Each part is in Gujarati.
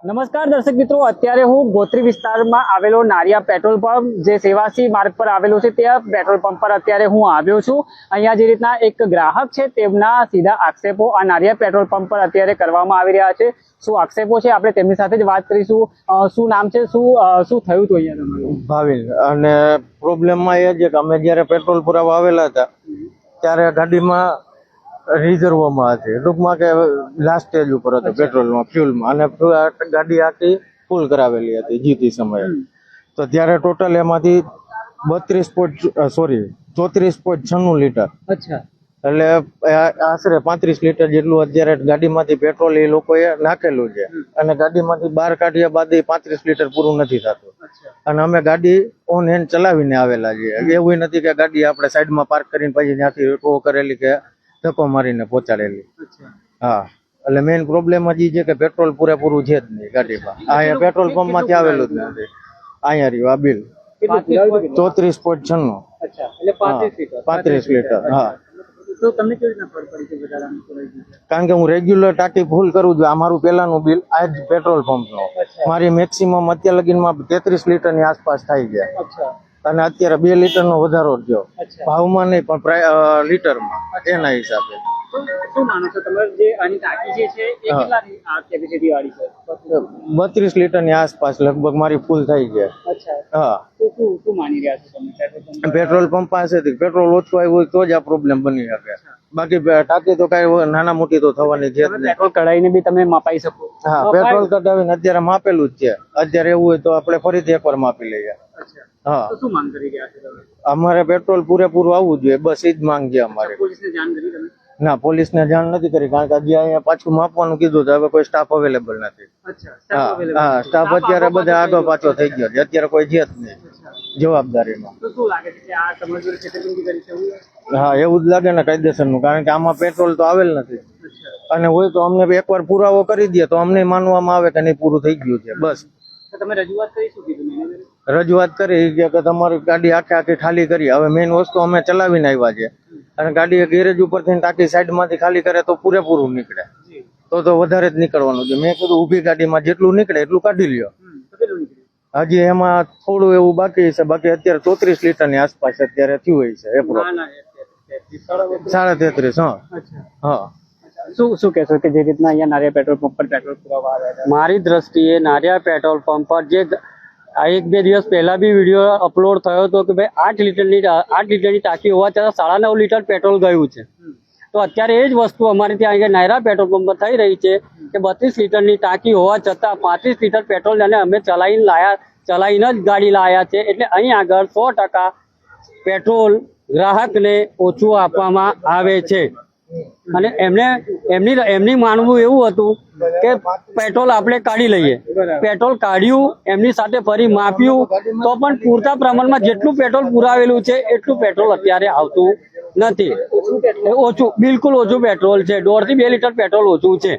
નમસ્કાર દર્શક મિત્રો, અત્યારે હું ગોત્રી વિસ્તારમાં આવેલો નારિયા પેટ્રોલ પંપ જે સેવાસી માર્ગ પર આવેલો છે ત્યાં પેટ્રોલ પંપ પર અત્યારે હું આવ્યો છું। અહીંયા જે રીતના એક ગ્રાહક છે તેમના સીધા આક્ષેપો આ નારિયા પેટ્રોલ પંપ પર અત્યારે કરવામાં આવી રહ્યા છે। શું આક્ષેપો છે આપણે તેમની સાથે જ વાત કરીશું। શું નામ છે, શું થયું હતું અહીંયા તમારું? ભાવિન અને પ્રોબ્લેમમાં એ છે કે અમે જ્યારે પેટ્રોલ પુરાવા આવેલા હતા ત્યારે ગાડીમાં રિઝર્વમાં હતી, ટૂંકમાં કે લાસ્ટ સ્ટેજ ઉપર હતું પેટ્રોલમાં, ફ્યુલમાં, અને ગાડી આખી ફૂલ કરાવેલી હતી જીતી સમયે। તો ત્યારે ટોટલ એમાંથી 34.96 લીટર, અચ્છા, એટલે આશરે 35 લીટર જેટલું અત્યારે ગાડીમાંથી પેટ્રોલ એ લોકોએ નાખેલું છે, અને ગાડીમાંથી બહાર કાઢ્યા બાદ 35 લીટર પૂરું નથી થતું। અને અમે ગાડી ઓન હેન્ડ ચલાવીને આવેલા છીએ, એવું નથી કે ગાડી આપણે સાઈડમાં પાર્ક કરીને પછી ત્યાંથી ટો કરેલી કે ધક્કો મારીને પહોંચાડેલી। હા, એટલે મેઇન પ્રોબ્લેમ જ એ છે કે પેટ્રોલ પૂરેપૂરું છે જ નહીં ગાડીમાં। આ પેટ્રોલ પંપ માંથી આવેલું જ નથી। અહીંયા રહ્યું આ બિલ 34.96, અચ્છા, એટલે 35 લીટર। હા, તો તમને કેવી રીતના ખબર પડી કે વધારાનું કરાવી દીધું? કારણ કે હું રેગ્યુલર ટાંકી ફૂલ કરું છું। આ મારું પહેલાનું બિલ આ જ પેટ્રોલ પંપનો, મારી મેક્સિમમ અત્યાર લગીનમાં 33 લીટરની આસપાસ થાય છે, અચ્છા, અને અત્યારે 2 લીટરનો વધારો થયો, ભાવમાં નહીં પણ લીટરમાં, એના હિસાબે। શું માનો છો તમે જે આની ટાંકી જે છે એ કેટલાની આ કેપેસિટી વાળી છે? 32 લીટરની આસપાસ લગભગ મારી ફૂલ થઈ છે। અચ્છા, હા, તો શું માની રહ્યા છો તમે? પેટ્રોલ પંપ પાસેથી પેટ્રોલ ઓછું આવ્યું હોય તો જ આ પ્રોબ્લેમ બની શકે, બાકી ટાંકી તો કઈ નાના મોટી તો થવાની છે જ નહીં। પેટ્રોલ કઢાઈને બી તમે માપાઈ શકો? હા, પેટ્રોલ કઢાવીને અત્યારે માપેલું જ છે। અત્યારે એવું હોય તો આપણે ફરીથી એકવાર માપી લઈએ। હા, તો શું માંગ કરી રહ્યા છો તમે? અમારે પેટ્રોલ પૂરેપૂરું આવવું જોઈએ, બસ એ જ માંગ છે અમારે। પોલીસને જાણ કરી તમે? ના, પોલીસને જાણ નથી કરી, કારણ કે હજી અહીંયા પાછું માપવાનું કીધું તો હવે કોઈ સ્ટાફ અવેલેબલ નથી। અચ્છા, હા, સ્ટાફ અત્યારે બધા આગો પાછો થઈ ગયો છે, અત્યારે કોઈ છે જ નહીં જવાબદારીમાં। તો શું લાગે છે કે આ તમારી જોડે છેતરપિંડી કરી છે એવું? હા, એવું જ લાગે ને કાયદેસરનું, કારણ કે આમાં પેટ્રોલ તો આવેલ નથી, અને હોય તો અમને એકવાર પુરાવો કરી દે તો અમને માનવામાં આવે કે નહીં પૂરું થઈ ગયું છે, બસ। તો તમે રજૂઆત કરી શું કીધું મેનેજરે? રજૂઆત કરી કે તમારી ગાડી આખી ખાલી કરી। હવે મેઇન વસ્તુ અમે ચલાવીને આવ્યા છે, અને ગાડી ગેરેજ ઉપરથી ટાંકી સાઈડમાંથી ખાલી કરે તો પૂરેપૂરું નીકળે, તો વધારે જ નીકળવાનું છે। મેં કીધું ઊભી ગાડીમાં જેટલું નીકળે એટલું કાઢી લ્યો। હજી એમાં થોડું એવું બાકી છે, બાકી અત્યારે 34 લીટરની આસપાસ અત્યારે થયું હોય છે એપ્રો 33। હા, શું કહેશો કે જે રીતના અહીંયા નારિયા પેટ્રોલ પંપ પર પેટ્રોલ પુરાવા આવ્યા હતા? મારી દ્રષ્ટિએ નારિયા પેટ્રોલ પંપ પર જે આ 1-2 દિવસ પહેલા બી વિડીયો અપલોડ થયો હતો કે ભાઈ 8 લીટરની ટાંકી હોવા છતાં 9.5 લીટર પેટ્રોલ ગયું છે, તો અત્યારે એ જ વસ્તુ અમારે ત્યાં અહીંયા નાયરા પેટ્રોલ પંપ પર થઈ રહી છે કે 32 લીટરની ટાંકી હોવા છતાં 35 લીટર પેટ્રોલ અને અમે ચલાવીને જ ગાડી લાયા છે। એટલે અહીં આગળ 100% પેટ્રોલ ગ્રાહકને ઓછું આપવામાં આવે છે, અને એમની માનવું એવું હતું કે પેટ્રોલ આપણે કાઢી લઈએ। પેટ્રોલ કાઢ્યું, એમની સાથે ફરી માપ્યું, તો પણ પૂરતા પ્રમાણમાં જેટલું પેટ્રોલ પુરાવેલું છે એટલું પેટ્રોલ અત્યારે આવતું નથી। ઓછું, બિલકુલ ઓછું પેટ્રોલ છે, 1.5 થી 2 લીટર પેટ્રોલ ઓછું છે।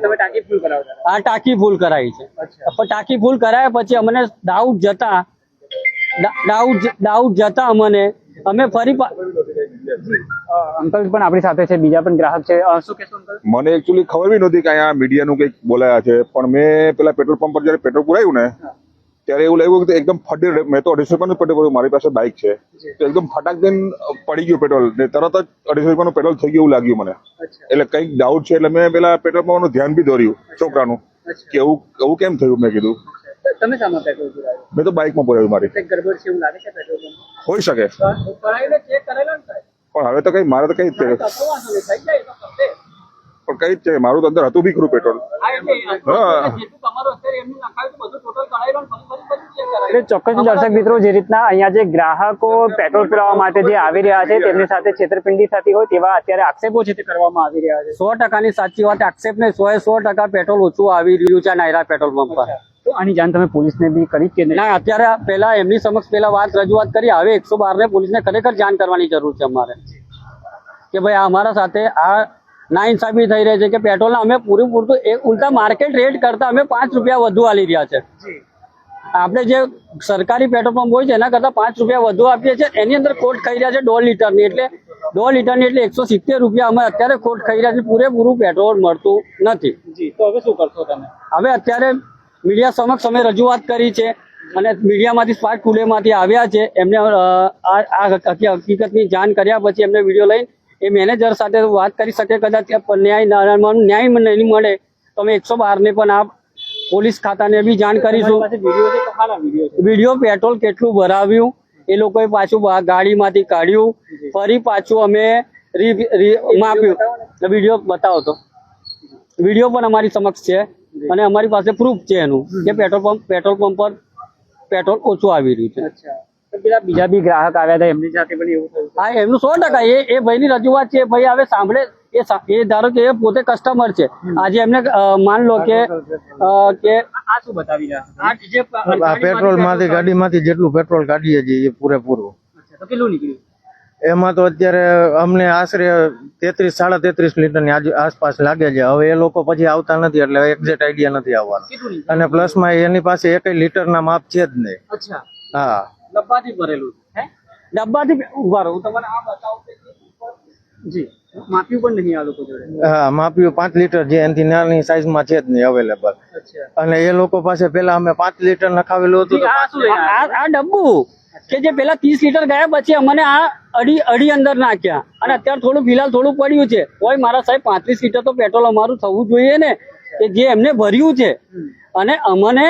તમે ટાંકી ફૂલ કરાવતા? આ ટાંકી ફૂલ કરાવી છે, પણ ટાંકી ફૂલ કરાયા પછી અમને ડાઉટ જતા અમે ફરી અંકલ પણ આપણી સાથે છે, બીજા પણ ગ્રાહક છે, શું કહેશો અંકલ? મને એકચ્યુઅલી ખબર બી નહોતી કે અહીંયા મીડિયાનું કંઈક બોલાયા છે, પણ મેં પેલા પેટ્રોલ પંપ પર જયારે પેટ્રોલ પુરાયું ને ત્યારે એવું લાગ્યું કે એકદમ ફટી, મેં તો 250 રૂપિયાનું પેટ્રોલ કર્યું, મારી પાસે બાઇક છે, તો એકદમ ફટાક દઈને પડી ગયું પેટ્રોલ, ને તરત જ 250 રૂપિયાનું પેટ્રોલ થઈ ગયું એવું લાગ્યું મને। એટલે કંઈક ડાઉટ છે, એટલે મેં પેલા પેટ્રોલ પંપનું ધ્યાન બી દોર્યું છોકરાનું કે એવું કેમ થયું। મેં કીધું તમે શામાં પેટ્રોલ પુરાવ્યું? મેં તો બાઇકમાં પુરાવ્યું મારી। ગડબડ છે એવું લાગે છે પેટ્રોલ પંપ? હોઈ શકે, કરાવીને ચેક કરેલો ને સાહેબ? પણ હવે તો કઈ મારે તો કઈ જ છે, થઈ જાય તો સમજે। પણ કઈ જ છે, મારું તો અંદર હતું બી ખરું પેટ્રોલ। એટલે ચોક્કસ દર્શક મિત્રો, જે રીતના અહીંયા જે ગ્રાહકો પેટ્રોલ પુરાવા માટે જે આવી રહ્યા છે તેમની સાથે છેતરપિંડી થતી હોય તેવા અત્યારે આક્ષેપો છે તે કરવામાં આવી રહ્યા છે। 100%ની સાચી વાત, આક્ષેપ ને 100% પેટ્રોલ ઓછું આવી રહ્યું છે નાયરા પેટ્રોલ પંપ પર। તો આની જાણ તમે પોલીસને બી કરી કે નહીં? ના, અત્યારે પહેલા એમની સમક્ષ રજૂઆત કરી, હવે 112 ને પોલીસને ખરેખર જાણ કરવાની જરૂર છે અમારે કે ભાઈ અમારા સાથે આ નાઇન્સાફી થઈ રહી છે કે પેટ્રોલના અમે પૂરેપૂરતું ઉલટા માર્કેટ રેટ કરતા અમે 5 રૂપિયા વધુ આલી રહ્યા છે। આપણે જે સરકારી પેટ્રોલ પંપ હોય છે એના કરતાં 5 રૂપિયા વધુ આપીએ છીએ. એની અંદર ખોટ ખાઈ રહ્યા છે 1.5 લીટરની, એટલે 1.5 લીટરની એટલે 170 રૂપિયા અમે અત્યારે ખોટ ખાઈ રહ્યા છે. પૂરેપૂરું પેટ્રોલ મળતું નથી. જી, તો હવે શું કરશો તમે? હવે અત્યારે મીડિયા સમક્ષ અમે રજૂઆત કરી છે અને મીડિયામાંથી સ્પાર્ક ટુડેમાંથી આવ્યા છે. એમને આ હકીકતની જાણ કર્યા પછી એમને વિડીયો લઈને એ મેનેજર સાથે વાત કરી શકે. કદાચ ન્યાય નહીં મળે તો અમે 112 ને પણ આ પોલીસ ખાતાને બી જાણ કરીશું. વિડીયો પેટ્રોલ કેટલું ભરાવ્યું એ લોકોએ પાછું ગાડીમાંથી કાઢ્યું, ફરી પાછું અમે માપ્યું. વિડીયો બતાવો તો. વિડીયો પણ અમારી સમક્ષ છે અને અમારી પાસે પ્રૂફ છે એનું કે પેટ્રોલ પંપ પર પેટ્રોલ ઓછું આવી રહ્યું છે. પેલા બીજા બી ગ્રાહક આવ્યા હતા, એમની સાથે પણ એવું થયું? હા, એમનું 100% એ ભાઈની રજૂઆત છે. ભાઈ હવે સાંભળે એ ધારો કે એ પોતે કસ્ટમર છે. આજે એમને માન લો કે આ શું બતાવી રહ્યા? પેટ્રોલ માંથી ગાડીમાંથી જેટલું પેટ્રોલ કાઢીએ છીએ એ પૂરેપૂરું. તો કેટલું નીકળ્યું? એમાં તો અત્યારે અમને આશરે 33-33 લીટરની આસપાસ લાગે છે. હવે એ લોકો પછી આવતા નથી એટલે એક્ઝેક્ટ આઈડિયા નથી આવવાનો. અને પ્લસમાં એની પાસે એક લીટરના માપ છે જ નહીં. અચ્છા, હા, ડબ્બાથી ભરેલું છે. ડબ્બાથી ઉભા રહો, હું તમને આ બતાવું. જી, માપ્યું પણ નહીં આ લોકો જોડે? હા, માપ્યું 5 લીટર જે એનાથી નાની સાઈઝમાં છે જ નહીં અવેલેબલ. અને એ લોકો પાસે પેલા અમે 5 લીટર નખાવેલું હતું. આ ડબ્બુ કે જે પેલા 30 લીટર ગયા પછી અમને આ અડી અંદર નાખ્યા અને અત્યારે થોડું ફિલહાલ થોડું પડ્યું છે. કોઈ મારા સાહેબ 35 લીટર તો પેટ્રોલ અમારું થવું જોઈએ ને, કે જે એમને ભર્યું છે. અને અમને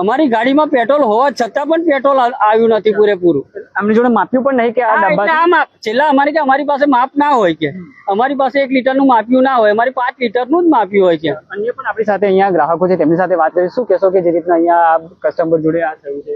અમારી ગાડીમાં પેટ્રોલ હોવા છતાં પણ પેટ્રોલ આવ્યું નથી પૂરેપૂરું. અમને જોડે માપ્યું પણ નહીં કે આ ડબ્બા છેલ્લા અમારી પાસે માપ ના હોય કે અમારી પાસે 1 લીટરનું માપ્યું ના હોય, અમારી 5 લીટરનું જ માપ્યું હોય છે. અન્ય પણ આપણી સાથે અહીંયા ગ્રાહકો છે, તેમની સાથે વાત કરી. શું કહેશો કે જે રીતના અહીંયા કસ્ટમર જોડે આ થયું છે?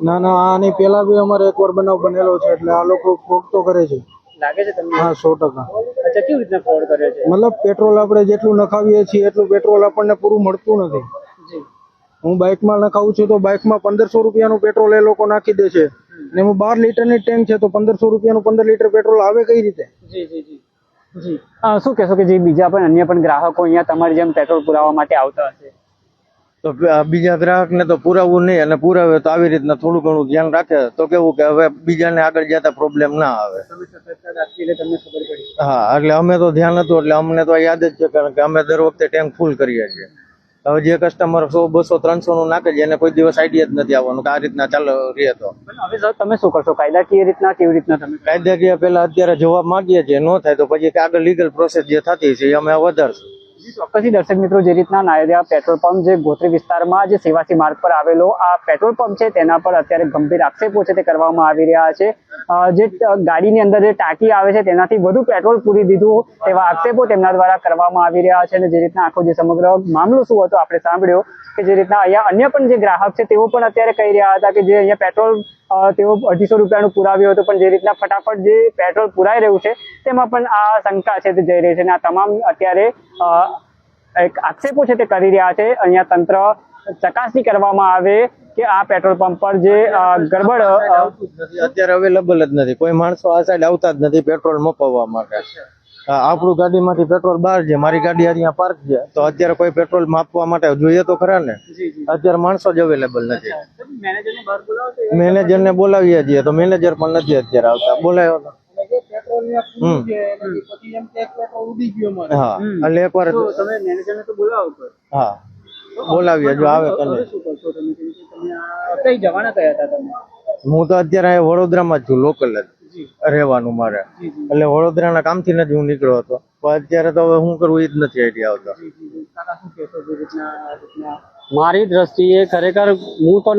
ના, આની પેલા બી અમારે એકવાર બનાવ બનેલો છે એટલે આ લોકો ફ્રોડ તો કરે છે. લાગે છે તમને? હા, 100%. અચ્છા, કેવી રીતના ફ્રોડ કરે છે? મતલબ પેટ્રોલ આપણે જેટલું નખાવીએ છીએ એટલું પેટ્રોલ આપણને પૂરું મળતું નથી. હું બાઇકમાં નખાવું છું તો બાઇકમાં 1500 રૂપિયાનું પેટ્રોલ એ લોકો નાખી દે છે ને હું 12 લીટરની ટેન્ક છે તો 1500 રૂપિયાનું 15 લીટર પેટ્રોલ આવે કઈ રીતે? શું કહેશો કે જે બીજા પણ અન્ય પણ ગ્રાહકો અહીંયા તમારી જેમ પેટ્રોલ પુરાવવા માટે આવતા હશે? તો બીજા ગ્રાહકને તો પુરાવવું નહીં, અને પુરાવે તો આવી રીતના થોડું ઘણું ધ્યાન રાખે તો કેવું કે હવે બીજાને આગળ જતા પ્રોબ્લેમ ના આવે. હા, એટલે અમે તો ધ્યાન હતું એટલે અમને તો યાદ જ છે, કારણ કે અમે દર વખતે ટેન્ક ફૂલ કરીએ છીએ. હવે જે કસ્ટમર 100, 200, 300 નું નાખે છે એને કોઈ દિવસ આઈડિયા જ નથી આવવાનું કે આ રીતના ચાલુ રહે. તો હવે સર તમે શું કરશો? કાયદાકીય રીતના કેવી રીતના તમે? કાયદાકીય પેલા અત્યારે જવાબ માંગીએ છીએ, ન થાય તો પછી આગળ લીગલ પ્રોસેસ જે થતી છે એ અમે વધારશું. ચોક્કસથી દર્શક મિત્રો, જે રીતના નાયરિયા પેટ્રોલ પંપ જે ગોત્રી વિસ્તારમાં જે સેવાસી માર્ગ પર આવેલો આ પેટ્રોલ પંપ છે તેના પર અત્યારે ગંભીર આક્ષેપો છે તે કરવામાં આવી રહ્યા છે. જે ગાડીની અંદર જે ટાંકી આવે છે તેનાથી વધુ પેટ્રોલ પૂરી દીધું તેવા આક્ષેપો તેમના દ્વારા કરવામાં આવી રહ્યા છે. અને જે રીતના આખો જે સમગ્ર મામલો શું હતો આપણે સાંભળ્યો કે જે રીતના અહીંયા અન્ય પણ જે ગ્રાહક છે તેઓ પણ અત્યારે કહી રહ્યા હતા કે જે અહીંયા પેટ્રોલ તેઓ 250 રૂપિયાનું પુરાવ્યું હતું, પણ જે રીતના ફટાફટ જે પેટ્રોલ પુરાઈ રહ્યું છે તેમાં પણ આ શંકા છે તે જઈ રહી છે. અને આ તમામ અત્યારે એક આક્ષેપો છે તે કરી રહ્યા છે. અહીંયા તંત્ર ચકાસણી કરવામાં આવે કે આ પેટ્રોલ પંપ પર જે ગડબડ અત્યારે અવેલેબલ જ નથી. કોઈ માણસો આ સાઈડ આવતા જ નથી પેટ્રોલ મપાવવા માટે. આપણું ગાડીમાંથી પેટ્રોલ બહાર છે, મારી ગાડી અહીંયા પાર્ક છે, તો અત્યારે કોઈ પેટ્રોલ માપવા માટે જોઈએ તો ખરા ને. અત્યારે માણસો જ અવેલેબલ નથી. મેનેજરને બોલાવીએ છીએ તો મેનેજર પણ નથી અત્યારે આવતા. બોલાયો હા, એટલે એકવાર તમે મેનેજરને તો બોલાવો. હા, બોલાવીએ જો આવે તો. કઈ જવાના કયા હતા તમે? હું તો અત્યારે વડોદરામાં જ છું, લોકલ જ રહેવાનું મારે. એટલે વડોદરાના કામથી જ હું નીકળ્યો હતો, પણ અત્યારે તો હવે શું કરવું એ જ નથી આઈડિયા આવતો. મારી દ્રષ્ટિએ ખરેખર હું તો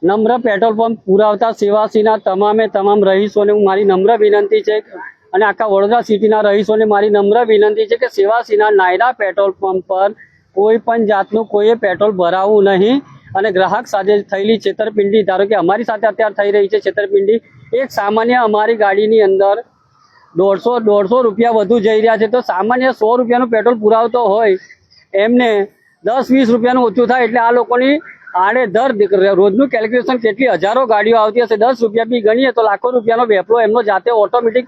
નમ્ર પેટ્રોલ પંપ પુરાવતા સેવાસીના તમામ રહીશોને મારી નમ્ર વિનંતી છે, અને આખા વડોદરા સિટીના રહીશોને મારી નમ્ર વિનંતી છે કે સેવાસીના નાયરા પેટ્રોલ પંપ પર કોઈ પણ જાતનું કોઈએ પેટ્રોલ ભરાવવું નહીં. અને ગ્રાહક સાથે થયેલી છેતરપિંડી, ધારો કે અમારી સાથે અત્યારે થઈ રહી છે છેતરપિંડી, એક સામાન્ય અમારી ગાડીની અંદર 150 રૂપિયા વધુ જઈ રહ્યા છે, તો સામાન્ય 100 રૂપિયાનું પેટ્રોલ પુરાવતો હોય એમને 10-20 રૂપિયાનું ઓછું થાય એટલે આ લોકોની આડેધડ રોજનું કેલ્ક્યુલેશન કેટલી હજારો ગાડીઓ આવતી હશે, 10 રૂપિયા બી ગણીએ તો લાખો રૂપિયાનો વેપલો એમનો જાતે ઓટોમેટિક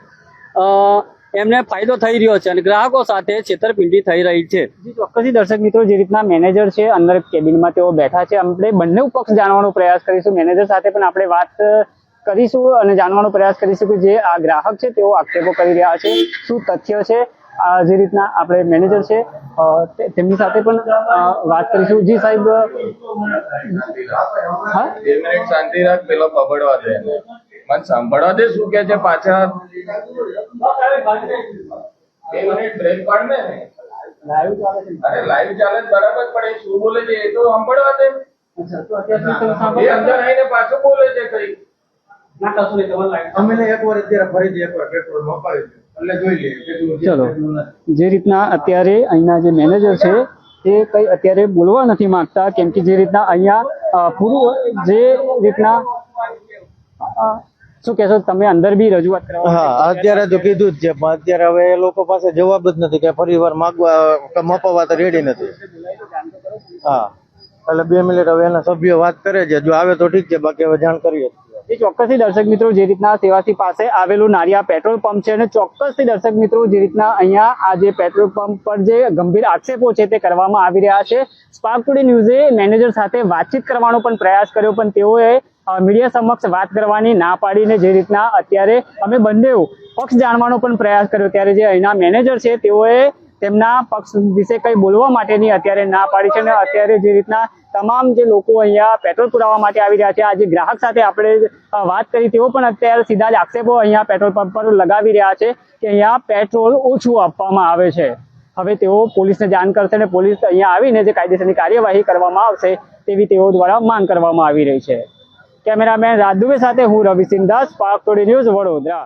એમને ફાયદો થઈ રહ્યો છે અને ગ્રાહકો સાથે છેતરપિંડી થઈ રહી છે. જી ચોક્કસથી દર્શક મિત્રો, જે રીતના મેનેજર છે અંદર કેબિનમાં તેઓ બેઠા છે, આપણે બંને પક્ષ જાણવાનો પ્રયાસ કરીશું. મેનેજર સાથે પણ આપણે વાત કરીશું અને જાણવાનો પ્રયાસ કરીશું કે જે આ ગ્રાહક છે તેઓ આક્ષેપો કરી રહ્યા છે, શું તથ્ય છે. જે રીતના આપણે મેનેજર છે તેમની સાથે પણ વાત કરીશું. જી સાહેબ, હા 2 મિનિટ શાંતિ રાખ, પેલો બબડવા દે એને. મને સાંભળવા દે શું કે છે પાછા. 2 મિનિટ બ્રેક પાડ ને. અરે લાઈવ ચાલે છે બરાબર, પણ એ શું બોલે છે એ તો સાંભળવા દે. એ અંદર આવીને પાછું બોલે છે કઈ. અમે એકવાર અત્યારે ફરીથી એકવાર પેટ્રોલ મપાવી એટલે જોઈ લઈએ કેટલું છે, ચલો. કેટલું નથી. જે રીતના અત્યારે અહીંના જે મેનેજર છે તે કઈ અત્યારે બોલવા નથી માંગતા, કેમ કે જે રીતના અહીંયા પૂરું જે રીતના શું કહેશો તમે, અંદર બી રજૂઆત કરવા હા અત્યારે તો કીધું જ છે, પણ અત્યારે હવે એ લોકો પાસે જવાબ જ નથી કે ફરીવાર માગવા મપાવવા તો રેડી નથી. હા એટલે 2 મિનિટ હવે એના સભ્યો વાત કરે છે, જો આવે તો ઠીક છે, બાકી હવે જાણ કરીએ. એ ચોક્કસથી દર્શક મિત્રો, જે રીતના સેવાસી પાસે આવેલું નારિયા પેટ્રોલ પંપ છે અને ચોક્કસથી દર્શક મિત્રો, જે રીતના અહીંયા આ જે પેટ્રોલ પંપ પર જે ગંભીર આક્ષેપો છે તે કરવામાં આવી રહ્યા છે. સ્પાર્ક ટુડે ન્યૂઝે મેનેજર સાથે વાતચીત કરવાનો પણ પ્રયાસ કર્યો, પણ તેઓએ મીડિયા સમક્ષ વાત કરવાની ના પાડીને જે રીતના અત્યારે અમે બંને પક્ષ જાણવાનો પણ પ્રયાસ કર્યો, ત્યારે જે અહીંના મેનેજર છે તેઓએ તેમના પક્ષ વિશે કઈ બોલવા માટેની અત્યારે ના પાડી છે. અને અત્યારે જે રીતના તમામ જે લોકો અહીંયા પેટ્રોલ પુરાવા માટે આવી રહ્યા છે, આજે ગ્રાહક સાથે આપણે વાત કરી, તેઓ પણ અત્યારે સીધા જ આક્ષેપો અહીંયા પેટ્રોલ પંપ પર લગાવી રહ્યા છે કે અહીંયા પેટ્રોલ ઓછું આપવામાં આવે છે. હવે તેઓ પોલીસને જાણ કરશે અને પોલીસ અહીંયા આવીને જે કાયદેસરની કાર્યવાહી કરવામાં આવશે તેવી તેઓ દ્વારા માંગ કરવામાં આવી રહી છે. કેમેરામેન રાજ દુબે સાથે હું રવિ સિંધાસ, સ્પાર્ક ટુડે ન્યૂઝ, વડોદરા.